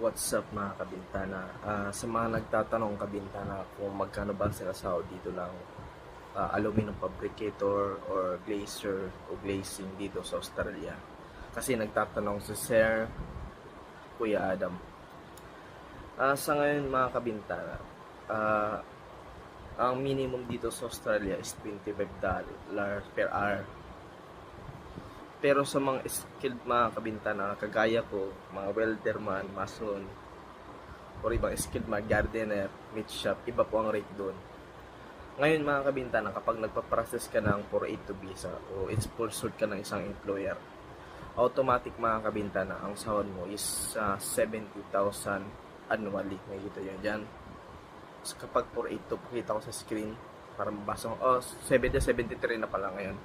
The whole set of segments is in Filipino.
What's up mga kabintana? Sa mga nagtatanong kabintana kung magkano ba sinasahod dito ng aluminum fabricator or glazer o glazing dito sa Australia. Kasi nagtatanong si Sir Kuya Adam. Sa ngayon mga kabintana, ang minimum dito sa Australia is $25 per hour. Pero sa mga skilled mga kabintana, kagaya ko, mga welder man, mason, o ibang skilled mga gardener, meat shop, iba po ang rate doon. Ngayon mga kabintana, kapag nagpa-process ka ng 482 visa o sponsored ka ng isang employer, automatic mga kabintana, ang sahod mo is 70,000 annually. Nakikita nyo dyan. So, kapag 482, pakita ko sa screen para mabasa ko. 73 na pala ngayon.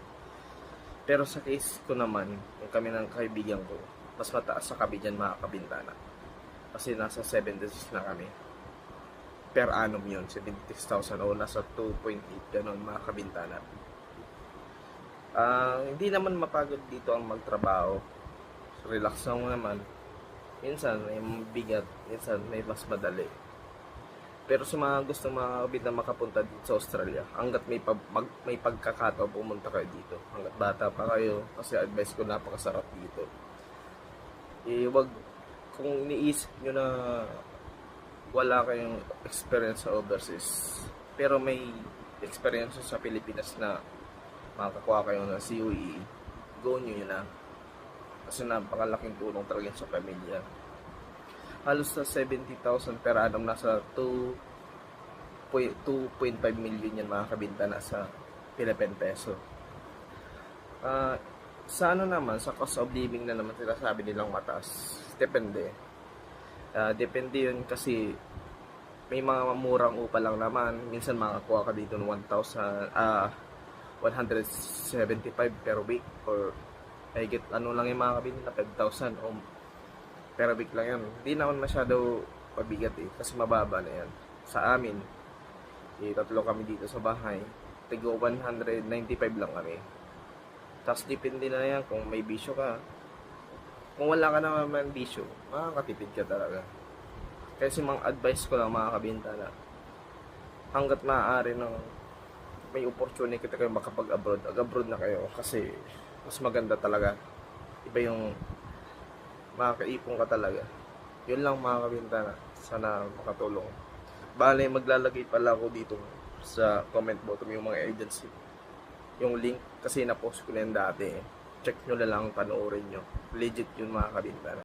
Pero sa case ko naman, yung kami ng kaibigan ko, mas mataas sa kami dyan mga kabintana. Kasi nasa 76 na kami. Per annum yun, 76,000 o nasa 2.8 ganon mga kabintana. Hindi naman mapagod dito ang magtrabaho. So, relax lang naman. Minsan may bigat, minsan may mas madali. Pero sa mga gustong mga kabintana makapunta dito sa Australia, hanggat may pagkakataon pumunta kayo dito. Hanggat bata pa kayo, kasi advice ko napakasarap dito. Wag, kung iniisip nyo na wala kayong experience sa overseas, pero may experience sa Pilipinas na makakuha kayo ng COE, go nyo yun na. Kasi napakalaking tulong talaga sa pamilya. Halos sa 70,000 per annum, nasa 2.5 million yan mga kabintana sa Philippine peso. Sa ano naman, sa cost of living na naman sila sabi nilang mataas. Depende. Depende yun kasi may mga murang upa lang naman. Minsan makakuha ka dito ng 175 per week or ano lang yung mga kabintana, 5,000 o per week lang yan. Hindi naman masyado pabigat kasi mababa na yan. Sa amin, tatlo kami dito sa bahay. Tigo 195 lang kami. Tapos depende na yan kung may bisyo ka. Kung wala ka naman bisyo, makakatipid ka talaga. Kasi mga advice ko lang mga kabintana, hanggat maaari nang may opportunity kayo makapag-abroad, abroad na kayo kasi mas maganda talaga. Iba yung makakaipon ka talaga. Yun lang mga kabintana. Sana makatulong. Bale, maglalagay pala ako dito sa comment bottom yung mga agency. Yung link kasi na-post ko na yan dati. Check nyo na lang, panoorin nyo. Legit yun mga kabintana.